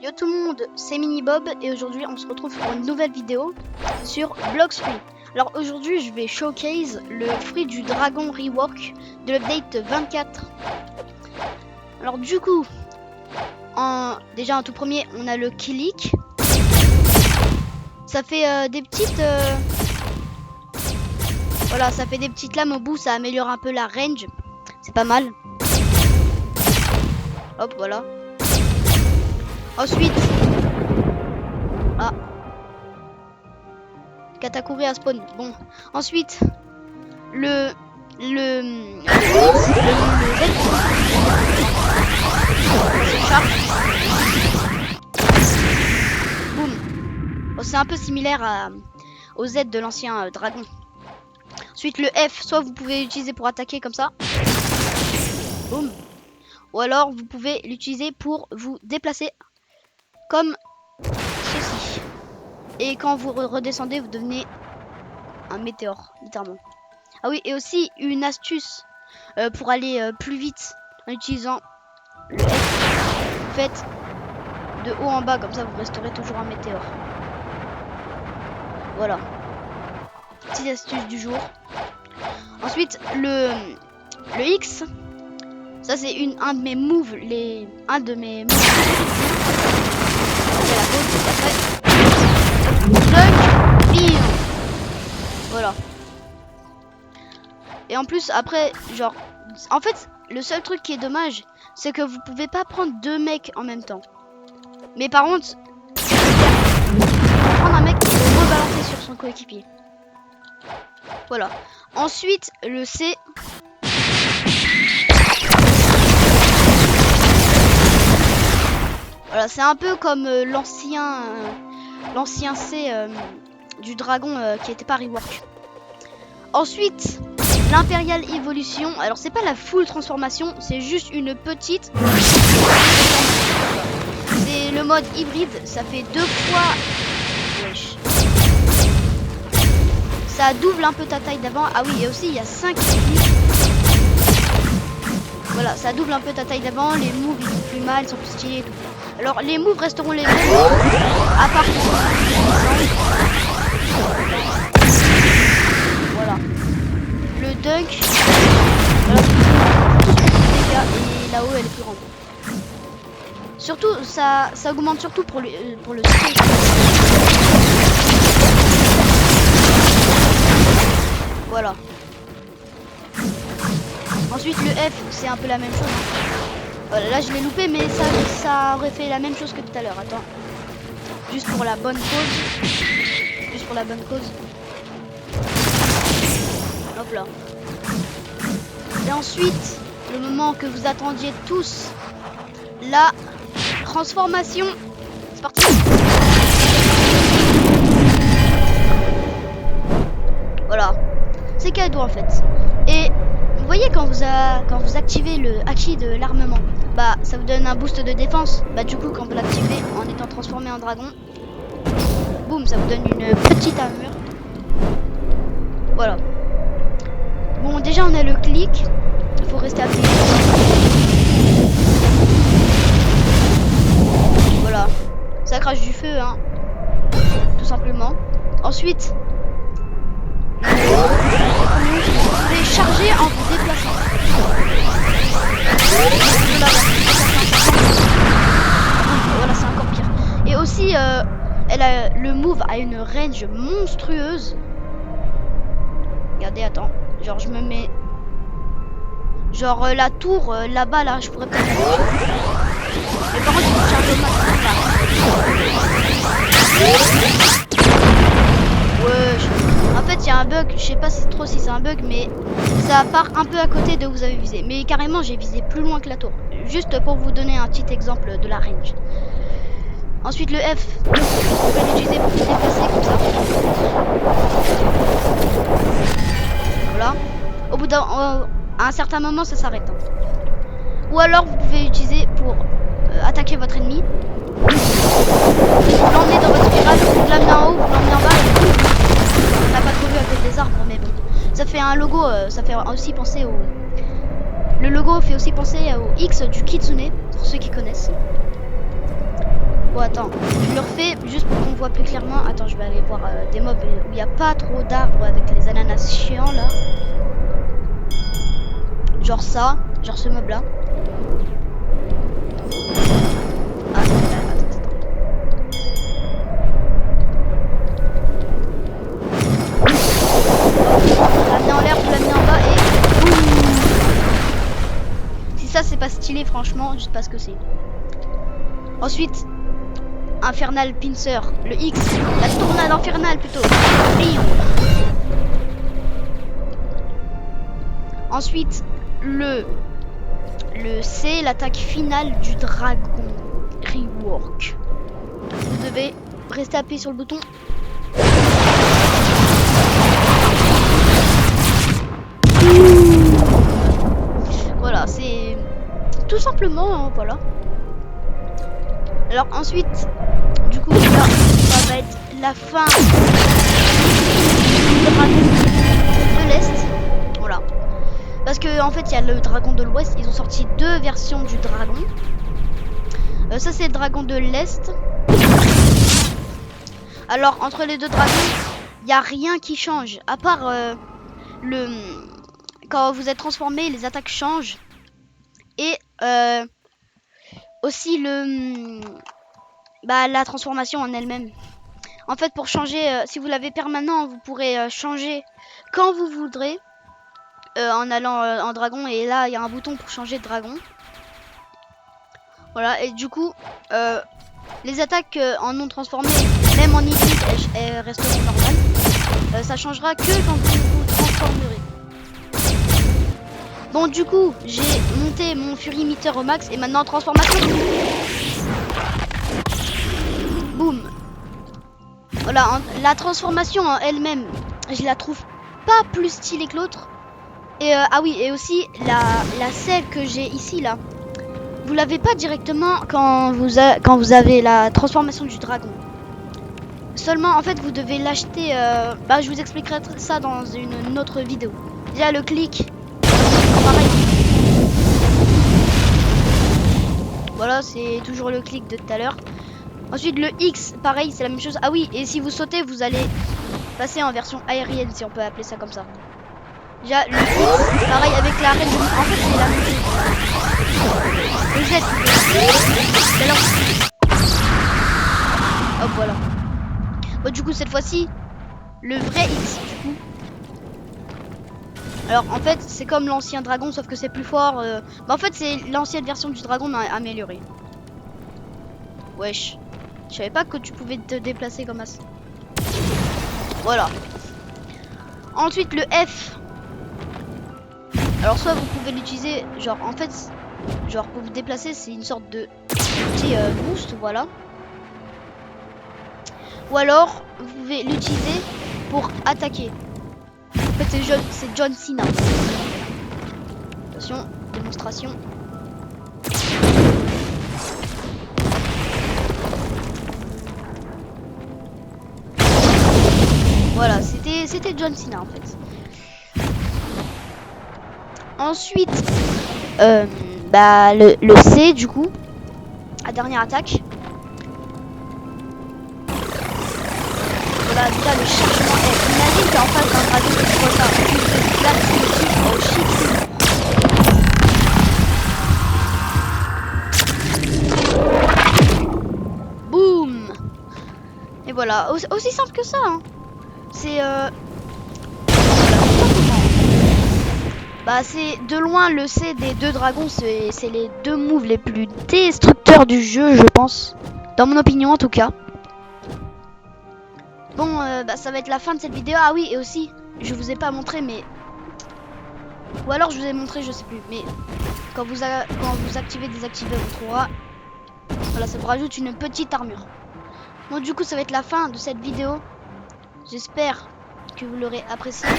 Yo tout le monde, c'est Minibob et aujourd'hui on se retrouve pour une nouvelle vidéo sur Blox Fruit. Alors aujourd'hui je vais showcase le fruit du dragon rework de l'update 24. Alors du coup, déjà en tout premier on a le click. Ça fait des petites... Voilà, ça fait des petites lames au bout, ça améliore un peu la range. C'est pas mal. Hop, voilà. Ensuite... Ah. Katakuri à spawn. Bon. Ensuite, le boum. Bon, c'est un peu similaire au Z de l'ancien dragon. Ensuite, le F, soit vous pouvez l'utiliser pour attaquer comme ça. Boum. Ou alors, vous pouvez l'utiliser pour vous déplacer comme ceci. Et quand vous redescendez, vous devenez un météore, littéralement. Ah oui, et aussi une astuce pour aller plus vite en utilisant le F. Vous faites de haut en bas, comme ça vous resterez toujours un météore. Voilà. Petite astuce du jour. Ensuite, le X. Ça c'est un de mes moves, Voilà. Et en plus après, genre, en fait, le seul truc qui est dommage, c'est que vous pouvez pas prendre deux mecs en même temps. Mais par contre, prendre un mec qui peut rebalancer sur son coéquipier. Voilà. Ensuite, le C. Voilà, c'est un peu comme l'ancien C du dragon qui était pas rework. Ensuite, l'Imperial Evolution. Alors, c'est pas la full transformation, c'est juste une petite. C'est le mode hybride, ça fait 2 fois. Wesh. Ça double un peu ta taille d'avant. Ah oui, et aussi il y a 5 clics. Voilà, ça double un peu ta taille d'avant. Les moves ils sont plus mal, ils sont plus stylés et tout. Alors les moves resteront les mêmes. À part voilà. Le dunk. Voilà. Et là-haut elle est plus grande. Surtout ça augmente surtout pour le C. Voilà. Ensuite le F, c'est un peu la même chose. Voilà, là je l'ai loupé, mais ça aurait fait la même chose que tout à l'heure. Attends. Juste pour la bonne cause. Juste pour la bonne cause. Hop là. Et ensuite, le moment que vous attendiez tous, la transformation. C'est parti. Voilà. C'est cadeau en fait. Et vous voyez quand vous activez le haki de l'armement, bah ça vous donne un boost de défense. Bah du coup quand vous l'activez en étant transformé en dragon, boum, ça vous donne une petite armure. Voilà. Bon, déjà on a le clic. Il faut rester appuyé. Voilà. Ça crache du feu, hein. Tout simplement. Ensuite, vous pouvez charger en vous déplaçant. Voilà, c'est encore pire. Et aussi, le move a une range monstrueuse. Regardez, attends. Genre, je me mets... Genre, la tour, là-bas, là, je pourrais peut-être... Mais par contre, il faut charger au maximum, là. Ouais, en fait, il y a un bug. Je sais pas trop si c'est un bug, mais ça part un peu à côté de où vous avez visé. Mais carrément, j'ai visé plus loin que la tour. Juste pour vous donner un petit exemple de la range. Ensuite, le F, vous pouvez l'utiliser pour vous déplacer comme ça. Voilà. Au bout à un certain moment, ça s'arrête. Hein. Ou alors, vous pouvez l'utiliser pour attaquer votre ennemi. Vous l'emmenez dans votre spirale, vous l'amenez en haut, vous l'emmenez en bas. On n'a pas trop vu à cause des arbres, mais bon. Ça fait un logo, ça fait aussi penser au... Le logo fait aussi penser au X du Kitsune, pour ceux qui connaissent. Bon, attends, je le refais juste pour qu'on voit plus clairement. Attends, je vais aller voir des mobs où il n'y a pas trop d'arbres avec les ananas chiants là. Genre ça, genre ce mob là. Ah, attends. Vous l'amenez en l'air, vous l'amenez en bas et boum. Si ça c'est pas stylé franchement, je sais pas ce que c'est. Ensuite, Infernal Pincer, le X, la tornade infernale plutôt. Ensuite, le C, l'attaque finale du dragon. Rework. Vous devez rester appuyé sur le bouton. Voilà, c'est tout simplement, hein, voilà. Alors ensuite, du coup, là, ça va être la fin du dragon de l'Est. Voilà. Parce que en fait, il y a le dragon de l'Ouest. Ils ont sorti 2 versions du dragon. Ça, c'est le dragon de l'Est. Alors, entre les deux dragons, il n'y a rien qui change. À part quand vous êtes transformé, les attaques changent. Et aussi la transformation en elle-même. En fait, pour changer, si vous l'avez permanent, vous pourrez changer quand vous voudrez. En allant en dragon, et là il y a un bouton pour changer de dragon. Voilà, et du coup les attaques en non transformé, même en hybride, elles resteront normales. Ça changera que quand vous vous transformerez. Bon, du coup j'ai monté mon Fury Meter au max et maintenant transformation. Boum. Voilà, la transformation en elle-même, je la trouve pas plus stylée que l'autre. Et ah oui, et aussi la selle que j'ai ici là, vous l'avez pas directement quand vous avez la transformation du dragon. Seulement en fait vous devez l'acheter. Je vous expliquerai ça dans une autre vidéo. Déjà le clic, pareil. Voilà, c'est toujours le clic de tout à l'heure. Ensuite le X, pareil, c'est la même chose. Ah oui, et si vous sautez, vous allez passer en version aérienne, si on peut appeler ça comme ça. Déjà le X, pareil avec la reine. En fait c'est la même chose. Le Z. Alors... hop, voilà. Bon, du coup cette fois-ci, le vrai X du coup. Alors en fait c'est comme l'ancien dragon sauf que c'est plus fort. En fait c'est l'ancienne version du dragon mais améliorée. Wesh. Je savais pas que tu pouvais te déplacer comme ça. Voilà. Ensuite le F. Alors soit vous pouvez l'utiliser, genre en fait, genre pour vous déplacer, c'est une sorte de petit boost, voilà. Ou alors vous pouvez l'utiliser pour attaquer. En fait c'est John Cena. Attention, démonstration. Voilà, c'était John Cena en fait. Ensuite, le C du coup, la dernière attaque. Voilà, déjà le chargement. Imagine qu'en face d'un dragon que tu vois ça, là c'est le truc, oh shit. Boum. Et voilà, aussi simple que ça. Hein. C'est c'est de loin le C des 2 dragons, c'est les 2 moves les plus destructeurs du jeu, je pense. Dans mon opinion en tout cas. Bon, ça va être la fin de cette vidéo. Ah oui, et aussi, je vous ai pas montré, mais... ou alors je vous ai montré, je sais plus. Mais quand vous activez, désactivez votre aura, voilà, ça vous rajoute une petite armure. Bon, du coup, ça va être la fin de cette vidéo. J'espère que vous l'aurez apprécié.